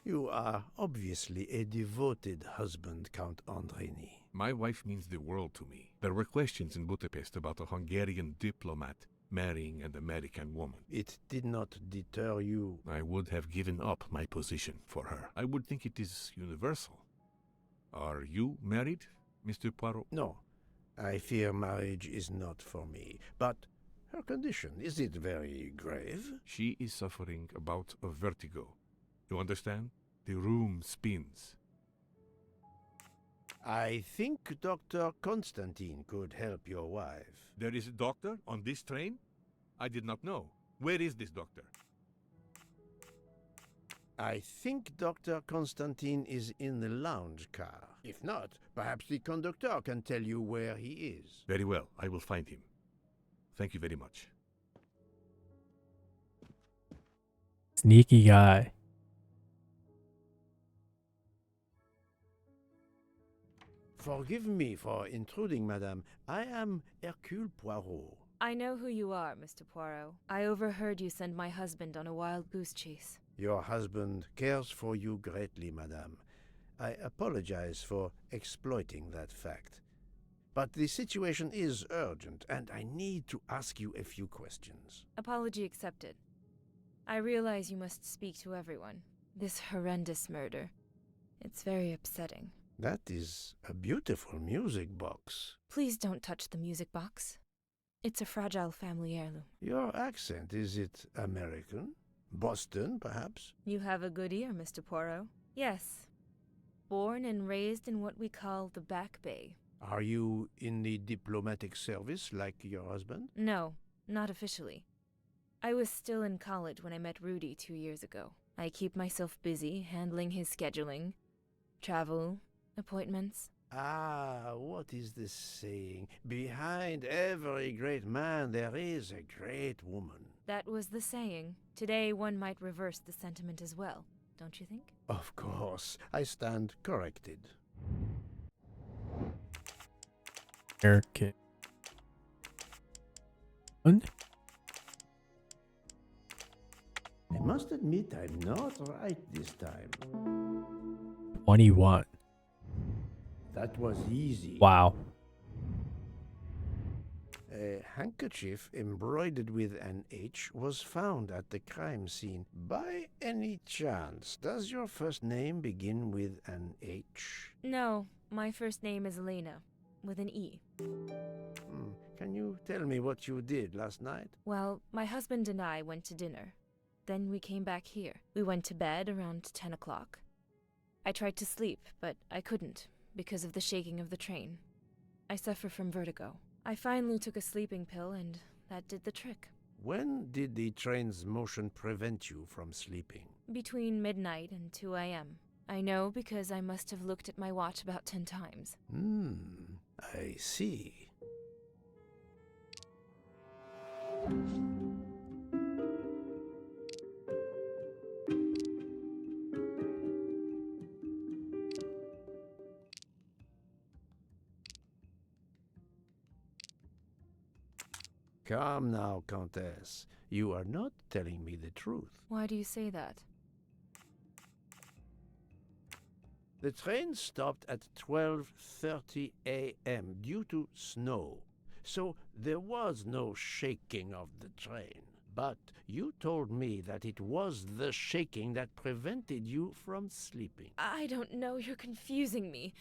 You are obviously a devoted husband, Count Andreny. My wife means the world to me. There were questions in Budapest about a Hungarian diplomat marrying an American woman. It did not deter you. I would have given up my position for her. I would think it is universal. Are you married, Mr. Poirot? No, I fear marriage is not for me. But her condition, is it very grave? She is suffering a bout of vertigo. You understand? The room spins. I think Dr. Constantine could help your wife. There is a doctor on this train? I did not know. Where is this doctor? I think Dr. Constantine is in the lounge car. If not, perhaps the conductor can tell you where he is. Very well, I will find him. Thank you very much. Sneaky guy. Forgive me for intruding, madame. I am Hercule Poirot. I know who you are, Mr. Poirot. I overheard you send my husband on a wild goose chase. Your husband cares for you greatly, madame. I apologize for exploiting that fact. But the situation is urgent, and I need to ask you a few questions. Apology accepted. I realize you must speak to everyone. This horrendous murder. It's very upsetting. That is a beautiful music box. Please don't touch the music box. It's a fragile family heirloom. Your accent, is it American? Boston, perhaps? You have a good ear, Mr. Poirot. Yes. Born and raised in what we call the Back Bay. Are you in the diplomatic service like your husband? No, not officially. I was still in college when I met Rudy 2 years ago. I keep myself busy handling his scheduling, travel, appointments. Ah, what is the saying? Behind every great man there is a great woman. That was the saying. Today one might reverse the sentiment as well, don't you think? Of course, I stand corrected. Haircut. I must admit I'm not right this time. 21. That was easy. Wow. A handkerchief embroidered with an H was found at the crime scene. By any chance, does your first name begin with an H? No, my first name is Elena, with an E. Can you tell me what you did last night? Well, my husband and I went to dinner. Then we came back here. We went to bed around 10 o'clock. I tried to sleep, but I couldn't, because of the shaking of the train. I suffer from vertigo. I finally took a sleeping pill, and that did the trick. When did the train's motion prevent you from sleeping? Between midnight and 2 a.m. I know because I must have looked at my watch about 10 times. I see. Come now, Countess. You are not telling me the truth. Why do you say that? The train stopped at 12:30 a.m. due to snow, so there was no shaking of the train. But you told me that it was the shaking that prevented you from sleeping. I don't know, you're confusing me.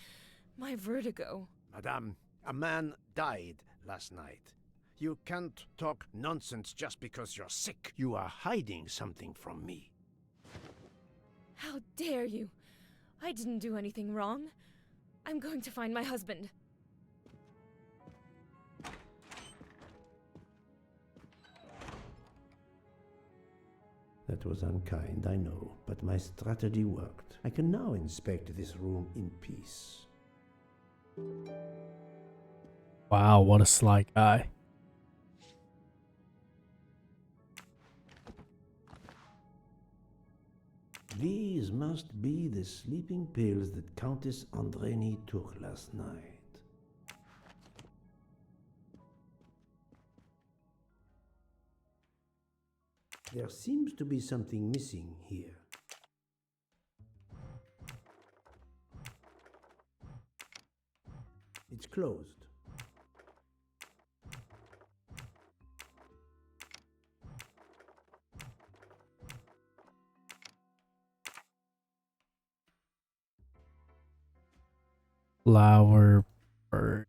My vertigo. Madame, a man died last night. You can't talk nonsense just because you're sick. You are hiding something from me. How dare you? I didn't do anything wrong. I'm going to find my husband. That was unkind, I know, but my strategy worked. I can now inspect this room in peace. Wow, what a sly guy. These must be the sleeping pills that Countess Andreni took last night. There seems to be something missing here. It's closed. flower bird.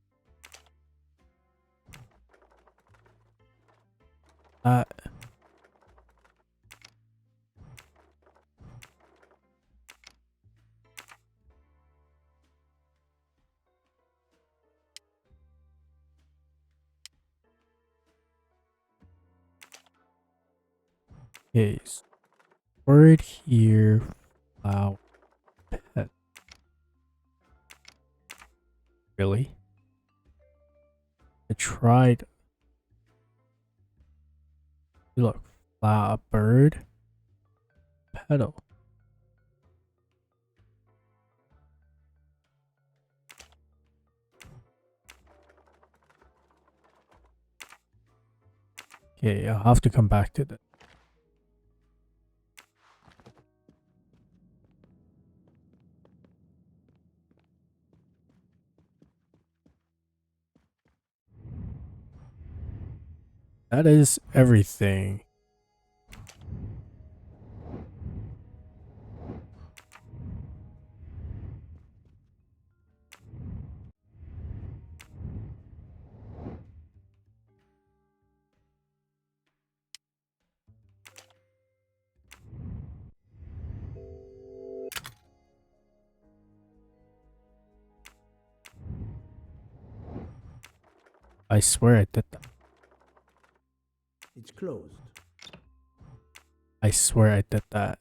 Okay, so word here, flower pet. Really? I tried. Look, flower bird, petal. Okay, I'll have to come back to that. That is everything. I swear I did that. It's closed. I swear I did that.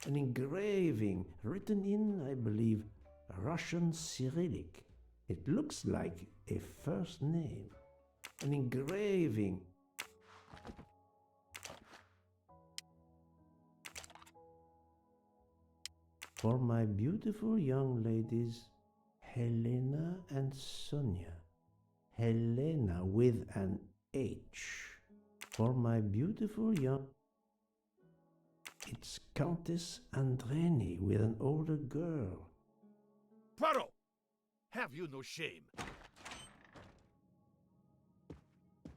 An engraving written in, I believe, Russian Cyrillic. It looks like a first name. An engraving. For my beautiful young ladies, Helena and Sonia. Helena with an H. For my beautiful young... It's Countess Andreni with an older girl. Poirot! Have you no shame?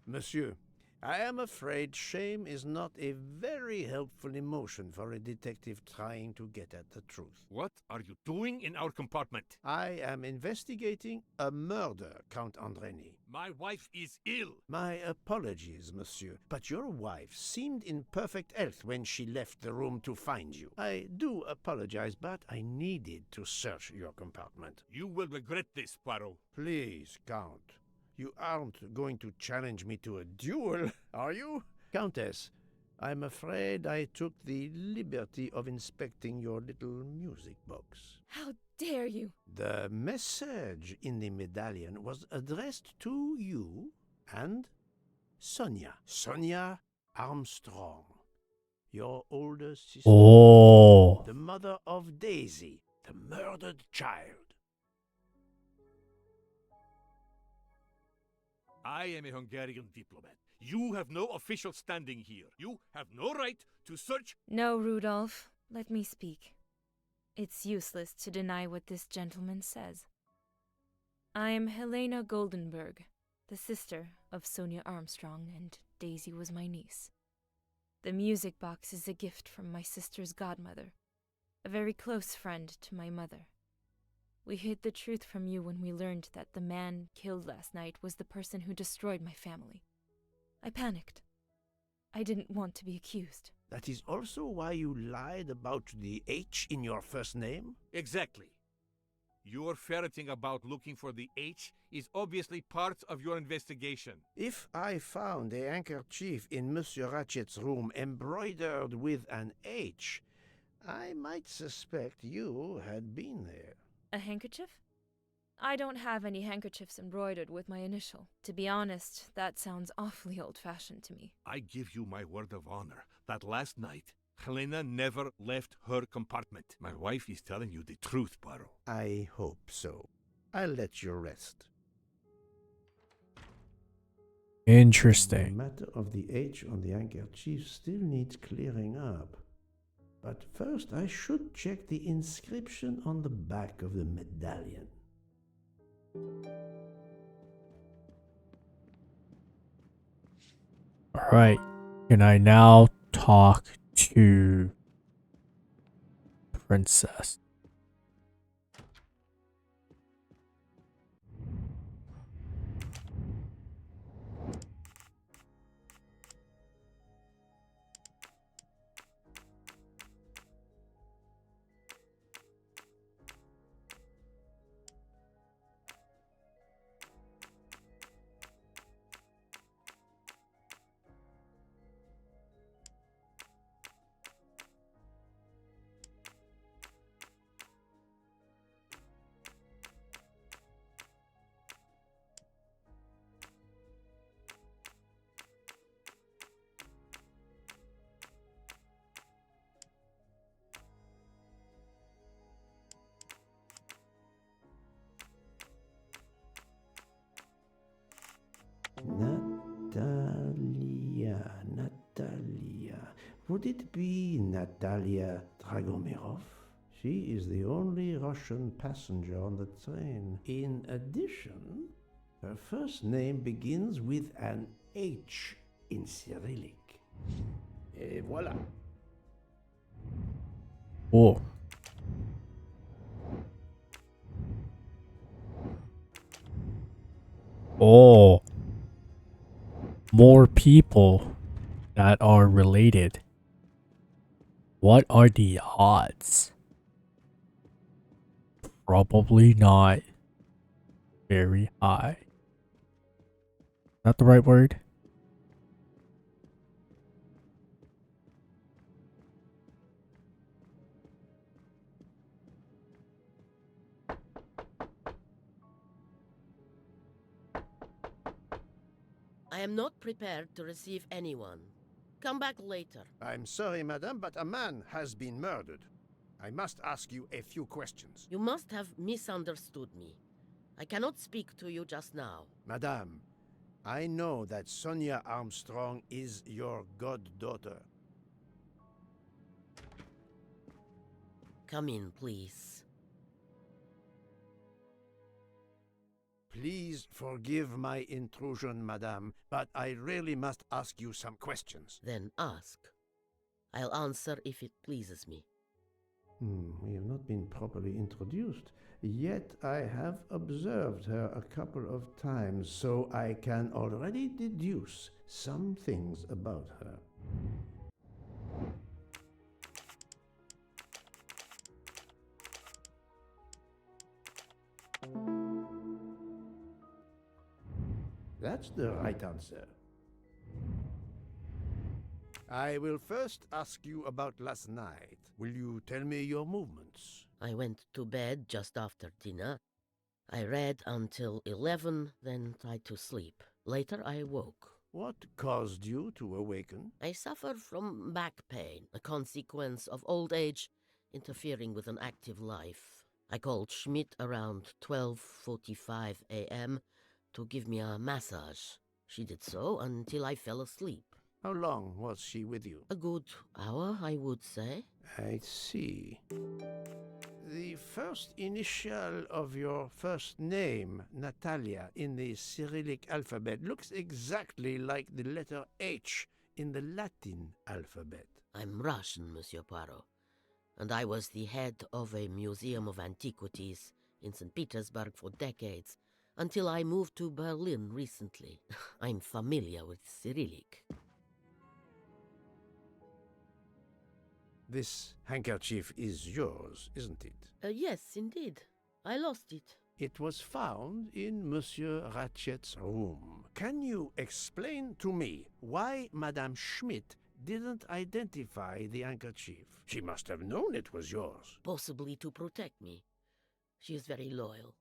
Monsieur, I am afraid shame is not a very helpful emotion for a detective trying to get at the truth. What are you doing in our compartment? I am investigating a murder, Count Andreni. My wife is ill. My apologies, monsieur, but your wife seemed in perfect health when she left the room to find you. I do apologize, but I needed to search your compartment. You will regret this, Poirot. Please, Count. You aren't going to challenge me to a duel, are you? Countess, I'm afraid I took the liberty of inspecting your little music box. How dare you? The message in the medallion was addressed to you and Sonia. Sonia Armstrong, your older sister. Oh. The mother of Daisy, the murdered child. I am a Hungarian diplomat. You have no official standing here. You have no right to search... No, Rudolph. Let me speak. It's useless to deny what this gentleman says. I am Helena Goldenberg, the sister of Sonia Armstrong, and Daisy was my niece. The music box is a gift from my sister's godmother, a very close friend to my mother. We hid the truth from you when we learned that the man killed last night was the person who destroyed my family. I panicked. I didn't want to be accused. That is also why you lied about the H in your first name? Exactly. Your ferreting about looking for the H is obviously part of your investigation. If I found a handkerchief in Monsieur Ratchett's room embroidered with an H, I might suspect you had been there. A handkerchief? I don't have any handkerchiefs embroidered with my initial. To be honest, that sounds awfully old-fashioned to me. I give you my word of honor that last night, Helena never left her compartment. My wife is telling you the truth, Poirot. I hope so. I'll let you rest. Interesting. The matter of the H on the handkerchief still needs clearing up. But first I should check the inscription on the back of the medallion. Alright. Can I now talk to Princess? Natalia. Would it be Natalia Dragomirov? She is the only Russian passenger on the train. In addition, her first name begins with an H in Cyrillic. Et voilà. Oh. Oh. More people that are related. What are the odds? Probably not very high. Is that the right word? I am not prepared to receive anyone. Come back later. I'm sorry, madame, but a man has been murdered. I must ask you a few questions. You must have misunderstood me. I cannot speak to you just now. Madame, I know that Sonia Armstrong is your goddaughter. Come in, please. Please forgive my intrusion, madame, but I really must ask you some questions. Then ask. I'll answer if it pleases me. We have not been properly introduced, yet I have observed her a couple of times, so I can already deduce some things about her. That's the right answer. I will first ask you about last night. Will you tell me your movements? I went to bed just after dinner. I read until 11, then tried to sleep. Later I woke. What caused you to awaken? I suffered from back pain, a consequence of old age interfering with an active life. I called Schmidt around 12:45 a.m. to give me a massage. She did so until I fell asleep. How long was she with you? A good hour, I would say. I see. The first initial of your first name, Natalia, in the Cyrillic alphabet looks exactly like the letter H in the Latin alphabet. I'm Russian, Monsieur Poirot, and I was the head of a museum of antiquities in St. Petersburg for decades, until I moved to Berlin recently. I'm familiar with Cyrillic. This handkerchief is yours, isn't it? Yes, indeed. I lost it. It was found in Monsieur Ratchett's room. Can you explain to me why Madame Schmidt didn't identify the handkerchief? She must have known it was yours. Possibly to protect me. She is very loyal.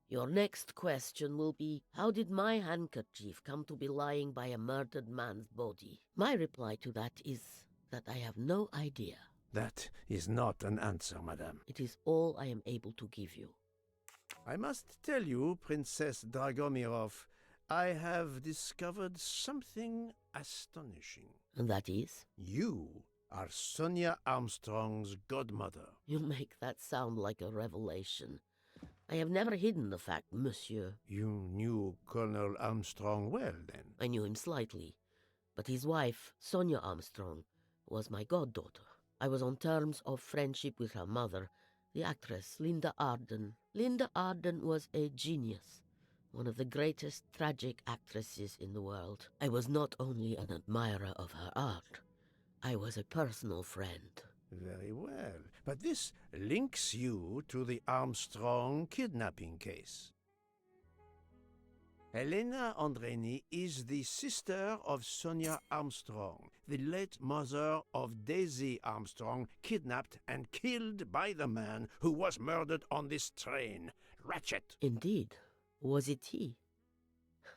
Your next question will be, how did my handkerchief come to be lying by a murdered man's body? My reply to that is that I have no idea. That is not an answer, madame. It is all I am able to give you. I must tell you, Princess Dragomirov, I have discovered something astonishing. And that is? You are Sonia Armstrong's godmother. You make that sound like a revelation. I have never hidden the fact, monsieur. You knew Colonel Armstrong well, then? I knew him slightly, but his wife, Sonia Armstrong, was my goddaughter. I was on terms of friendship with her mother, the actress Linda Arden. Linda Arden was a genius, one of the greatest tragic actresses in the world. I was not only an admirer of her art, I was a personal friend. Very well, but this links you to the Armstrong kidnapping case. Helena Andreni is the sister of Sonia Armstrong, the late mother of Daisy Armstrong, kidnapped and killed by the man who was murdered on this train, Ratchett. Indeed. Was it he?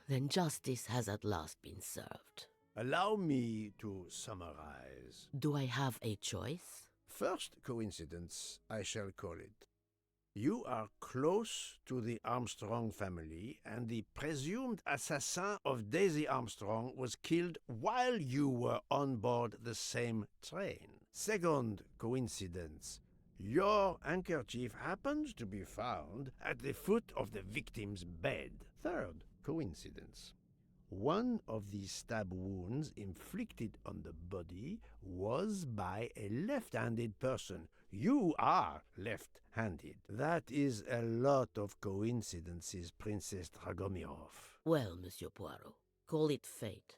Then justice has at last been served. Allow me to summarize. Do I have a choice? First coincidence, I shall call it. You are close to the Armstrong family, and the presumed assassin of Daisy Armstrong was killed while you were on board the same train. Second coincidence. Your handkerchief happens to be found at the foot of the victim's bed. Third coincidence. One of the stab wounds inflicted on the body was by a left-handed person. You are left-handed. That is a lot of coincidences, Princess Dragomirov. Well, Monsieur Poirot, call it fate.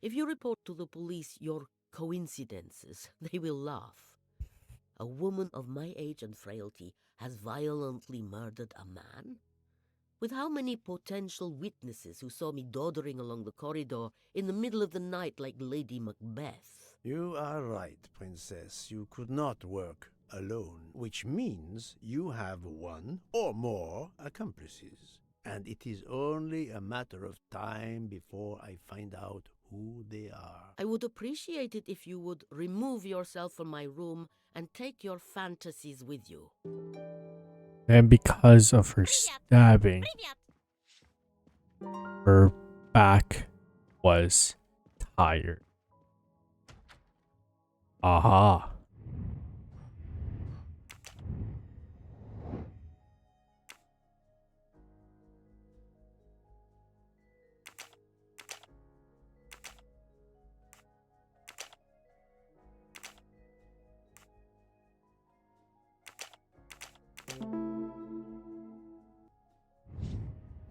If you report to the police your coincidences, they will laugh. A woman of my age and frailty has violently murdered a man? With how many potential witnesses who saw me doddering along the corridor in the middle of the night like Lady Macbeth? You are right, Princess. You could not work alone, which means you have one or more accomplices. And it is only a matter of time before I find out who they are. I would appreciate it if you would remove yourself from my room and take your fantasies with you. And because of her stabbing, her back was tired. Aha.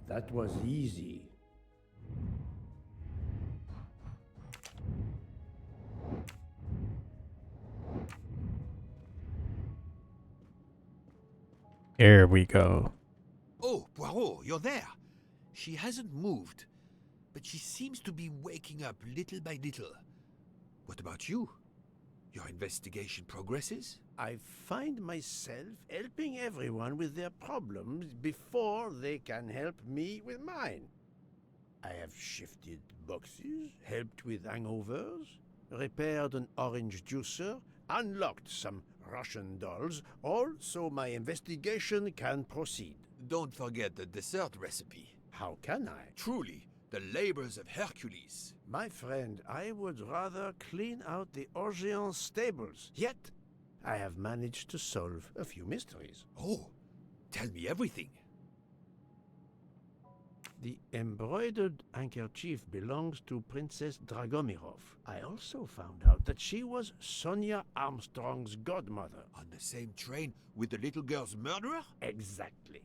That was easy. Here we go. Oh, Poirot, you're there. She hasn't moved, but she seems to be waking up little by little. What about you? Your investigation progresses? I find myself helping everyone with their problems before they can help me with mine. I have shifted boxes, helped with hangovers, repaired an orange juicer, unlocked some Russian dolls, all so my investigation can proceed. Don't forget the dessert recipe. How can I? Truly, the labors of Hercules. My friend, I would rather clean out the Orient stables. Yet, I have managed to solve a few mysteries. Oh, tell me everything. The embroidered handkerchief belongs to Princess Dragomirov. I also found out that she was Sonia Armstrong's godmother. On the same train with the little girl's murderer? Exactly.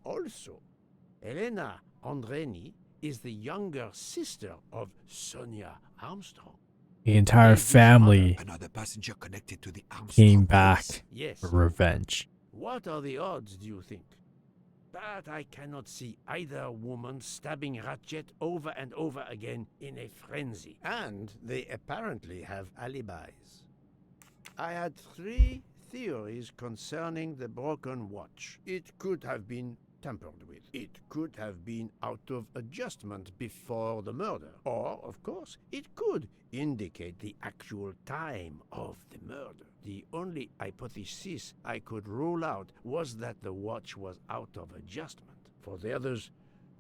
Also, Helena Andreni is the younger sister of Sonia Armstrong. The entire family Another passenger connected to the Armstrong came back Yes. for revenge. What are the odds, do you think? But I cannot see either woman stabbing Ratchett over and over again in a frenzy. And they apparently have alibis. I had 3 theories concerning the broken watch. It could have been tampered with. It could have been out of adjustment before the murder. Or, of course, it could indicate the actual time of the murder. The only hypothesis I could rule out was that the watch was out of adjustment. For the others,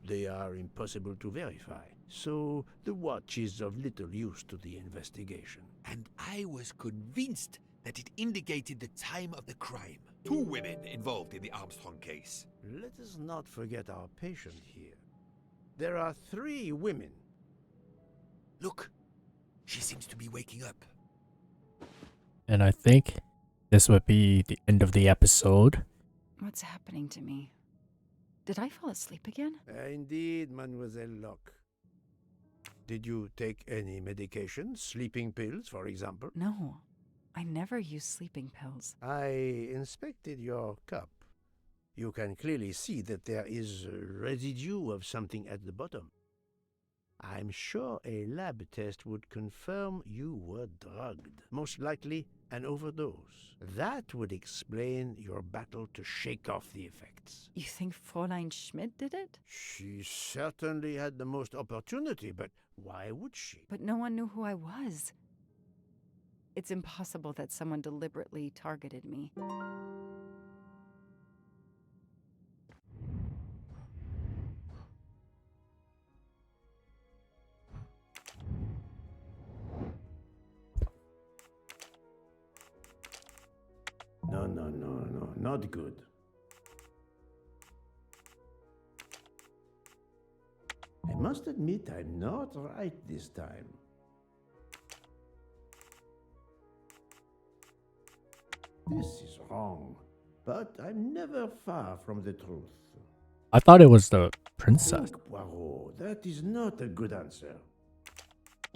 they are impossible to verify. So the watch is of little use to the investigation. And I was convinced that it indicated the time of the crime. 2 women involved in the Armstrong case. Let us not forget our patient here. There are 3 women. Look, she seems to be waking up. And I think this would be the end of the episode. What's happening to me? Did I fall asleep again? Indeed, Mademoiselle Locke. Did you take any medication? Sleeping pills, for example? No. I never use sleeping pills. I inspected your cup. You can clearly see that there is a residue of something at the bottom. I'm sure a lab test would confirm you were drugged. Most likely an overdose. That would explain your battle to shake off the effects. You think Fräulein Schmidt did it? She certainly had the most opportunity, but why would she? But no one knew who I was. It's impossible that someone deliberately targeted me. No, not good. I must admit I'm not right this time. This is wrong, but I'm never far from the truth. I thought it was the princess. Think, Poirot, that is not a good answer.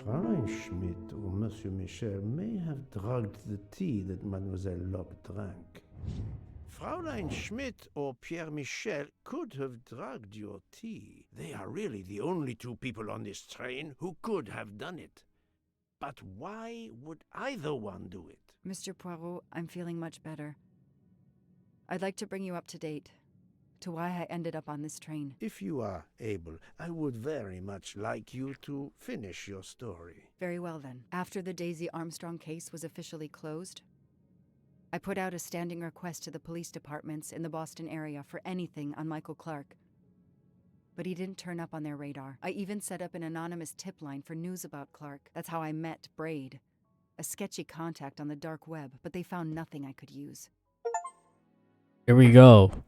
Fräulein Schmidt or Monsieur Michel may have drugged the tea that Mademoiselle Locke drank. Fräulein Schmidt or Pierre Michel could have drugged your tea. They are really the only 2 people on this train who could have done it. But why would either one do it? Mr. Poirot, I'm feeling much better. I'd like to bring you up to date to why I ended up on this train. If you are able, I would very much like you to finish your story. Very well then. After the Daisy Armstrong case was officially closed, I put out a standing request to the police departments in the Boston area for anything on Michael Clark. But he didn't turn up on their radar. I even set up an anonymous tip line for news about Clark. That's how I met Braid, a sketchy contact on the dark web, but they found nothing I could use. Here we go.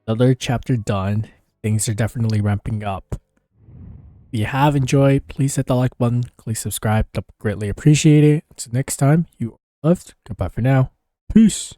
Another chapter done. Things are definitely ramping up. If you have enjoyed, please hit the like button. Please subscribe. I'd greatly appreciate it. Until next time, you are loved. Goodbye for now. Peace.